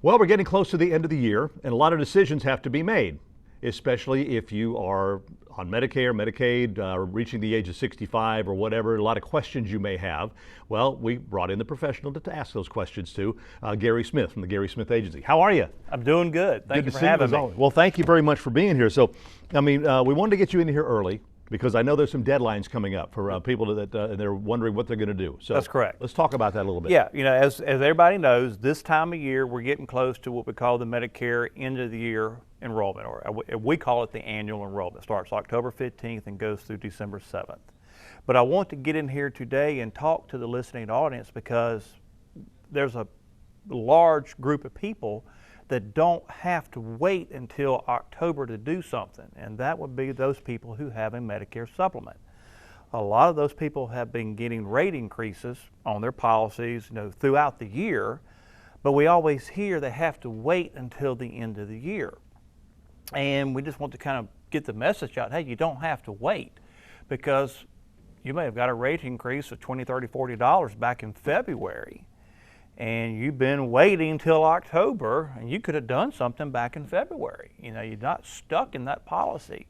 Well, we're getting close to the end of the year, and a lot of decisions have to be made, especially if you are on Medicare, Medicaid, reaching the age of 65 or whatever, a lot of questions you may have. Well, we brought in the professional to ask those questions to, Gary Smith from the Gary Smith Agency. How are you? I'm doing good. Thank you for having me. Well, thank you very much for being here. So, I mean, we wanted to get you in here early because I know there's some deadlines coming up for people that they're wondering what they're going to do. So that's correct. Let's talk about that a little bit. Yeah, you know, as everybody knows, this time of year we're getting close to what we call the Medicare end of the year enrollment, or we call it the annual enrollment. It starts October 15th and goes through December 7th. But I want to get in here today and talk to the listening audience because there's a large group of people that don't have to wait until October to do something, and that would be those people who have a Medicare supplement. A lot of those people have been getting rate increases on their policies, you know, throughout the year, but we always hear they have to wait until the end of the year. And we just want to kind of get the message out, hey, you don't have to wait, because you may have got a rate increase of $20, $30, $40 back in February, and you've been waiting till October, and you could have done something back in February. You know, you're not stuck in that policy.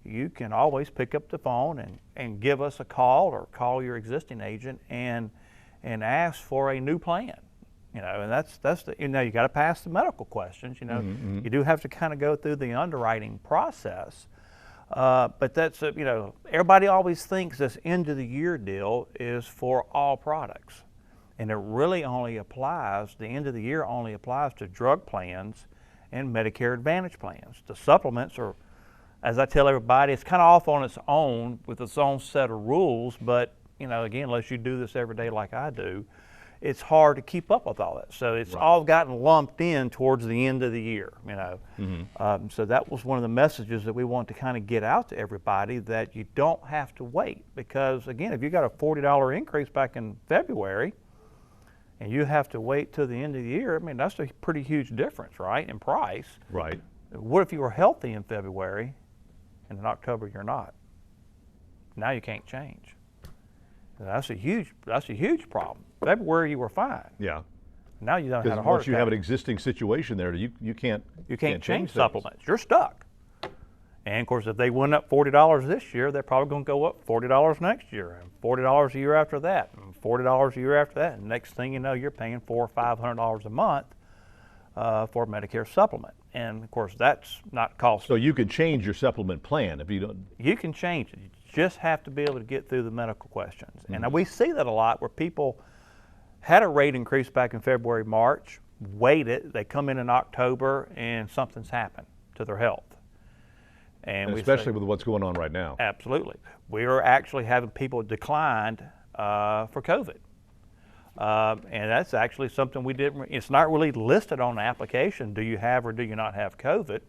You can always pick up the phone and give us a call, or call your existing agent and ask for a new plan. You know, and that's the, you know, you got to pass the medical questions. You know, you do have to kind of go through the underwriting process. But that's, you know, everybody always thinks this end of the year deal is for all products. And it really only applies, the end of the year only applies to drug plans and Medicare Advantage plans. The supplements are, as I tell everybody, it's kind of off on its own with its own set of rules, but, you know, again, unless you do this every day like I do, it's hard to keep up with all that. So it's all gotten lumped in towards the end of the year, you know. So that was one of the messages that we want to kind of get out to everybody, that you don't have to wait. Because, again, if you got a $40 increase back in February, and you have to wait till the end of the year, I mean, that's a pretty huge difference, right, in price. Right. What if you were healthy in February, and in October you're not? Now you can't change. That's a huge problem. February you were fine. Yeah. Now you don't have a heart attack. Once you have an existing situation there, you can't change supplements. You're stuck. And of course, if they went up $40 this year, they're probably going to go up $40 next year, and $40 a year after that, and $40 a year after that. And next thing you know, you're paying $400 or $500 a month for a Medicare supplement. And of course, that's not costly. So you can change your supplement plan if you don't. You can change it. You just have to be able to get through the medical questions. And we see that a lot, where people had a rate increase back in February, March, waited, they come in October, and something's happened to their health. And especially with what's going on right now. Absolutely. We are actually having people declined for COVID. And that's actually something we didn't, it's not really listed on the application, do you have or do you not have COVID?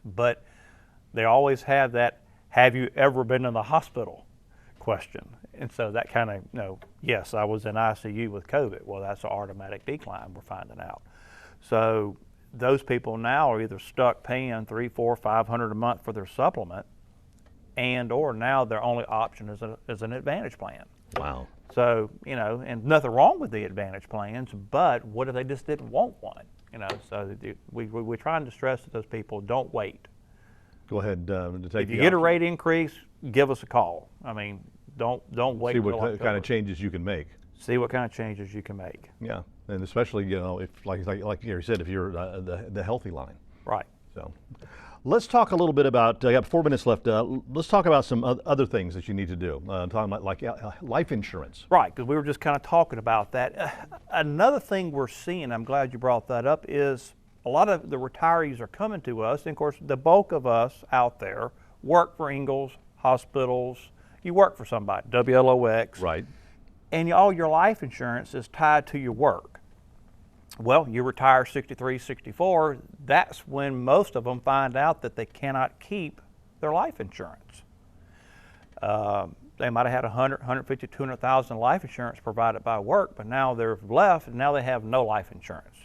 But they always have that, have you ever been in the hospital question. And so that kind of, you know, yes, I was in ICU with COVID. Well, that's an automatic decline, we're finding out. So those people now are either stuck paying $300, $400, $500 a month for their supplement, and or now their only option is an Advantage plan. Wow. So, you know, and nothing wrong with the Advantage plans, but what if they just didn't want one? You know, so we're trying to stress to those people, don't wait. Go ahead to take. If you get a rate increase, give us a call. I mean, don't wait. See what kind of changes you can make. See what kind of changes you can make. Yeah, and especially, you know, if like Gary said, if you're the healthy line. Right. So let's talk a little bit about, I got 4 minutes left, let's talk about some other things that you need to do. Talking about like life insurance. Right, because we were just kind of talking about that. Another thing we're seeing, I'm glad you brought that up, is a lot of the retirees are coming to us, and of course the bulk of us out there work for Ingalls, hospitals, you work for somebody, WLOX. Right. And all your life insurance is tied to your work. Well, you retire 63, 64, that's when most of them find out that they cannot keep their life insurance. They might have had 100, 150, 200,000 life insurance provided by work, but now they're left, and now they have no life insurance.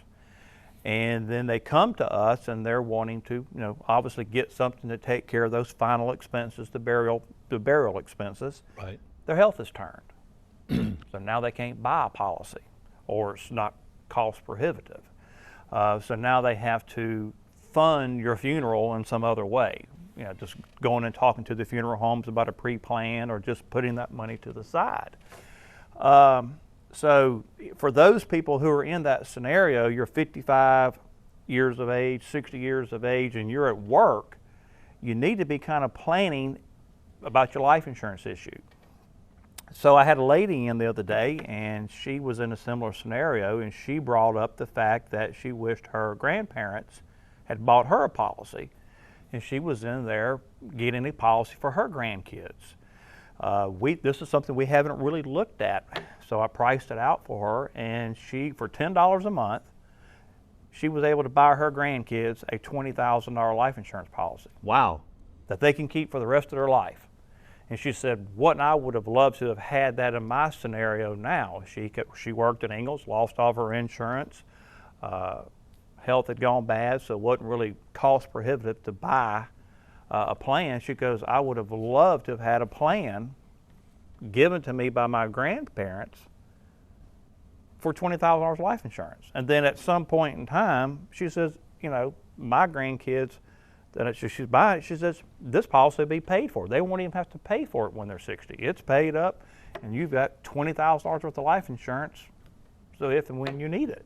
And then they come to us and they're wanting to, you know, obviously get something to take care of those final expenses, the burial expenses. Right. Their health is turned. So now they can't buy a policy, or it's not cost prohibitive. So now they have to fund your funeral in some other way. You know, just going and talking to the funeral homes about a pre-plan or just putting that money to the side. So for those people who are in that scenario, you're 55 years of age, 60 years of age, and you're at work, you need to be kind of planning about your life insurance issue. So I had a lady in the other day, and she was in a similar scenario, and she brought up the fact that she wished her grandparents had bought her a policy, and she was in there getting a policy for her grandkids. This is something we haven't really looked at, so I priced it out for her, and she, for $10 a month, she was able to buy her grandkids a $20,000 life insurance policy. Wow. That they can keep for the rest of their life. And she said, what I would have loved to have had that in my scenario now. She worked at Ingalls, lost all of her insurance. Health had gone bad, so it wasn't really cost prohibitive to buy a plan. She goes, I would have loved to have had a plan given to me by my grandparents for $20,000 life insurance. And then at some point in time, she says, you know, my grandkids, that she's buying it, she says, this policy will be paid for. They won't even have to pay for it when they're 60. It's paid up, and you've got $20,000 worth of life insurance, so if and when you need it.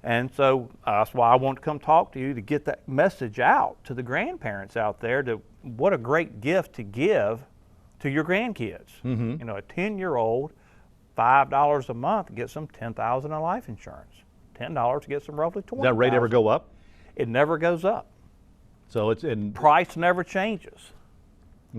And so that's why I want to come talk to you to get that message out to the grandparents out there, to what a great gift to give to your grandkids. Mm-hmm. You know, a 10-year-old, $5 a month gets them $10,000 in life insurance. $10 gets them roughly $20,000. Does that rate ever go up? It never goes up. So it's in price never changes.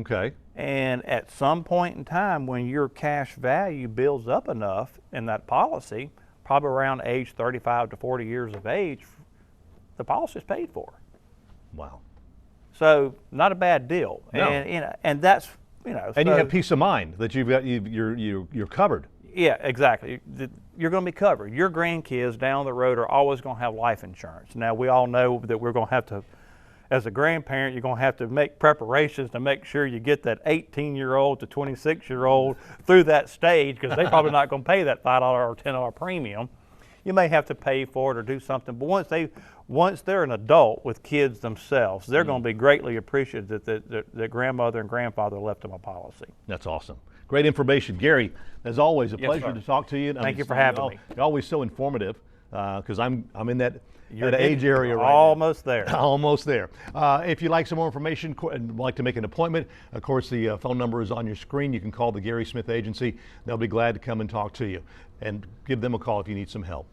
Okay. And at some point in time, when your cash value builds up enough in that policy, probably around age 35 to 40 years of age, the policy is paid for. Wow. So not a bad deal. No. And you know, and that's, you know. And you have peace of mind that you're covered. Yeah, exactly. You're going to be covered. Your grandkids down the road are always going to have life insurance. Now, we all know that we're going to have to, as a grandparent, you're going to have to make preparations to make sure you get that 18-year-old to 26-year-old through that stage, because they're probably not going to pay that $5 or $10 premium. You may have to pay for it or do something, but once they're an adult with kids themselves, they're going to be greatly appreciative that grandmother and grandfather left them a policy. That's awesome. Great information. Gary, as always, a pleasure to talk to you. Thank you for having me. You're always so informative, because I'm in that age area right almost now. There. Almost there. If you'd like some more information and would like to make an appointment, of course, the phone number is on your screen. You can call the Gary Smith Agency. They'll be glad to come and talk to you, and give them a call if you need some help.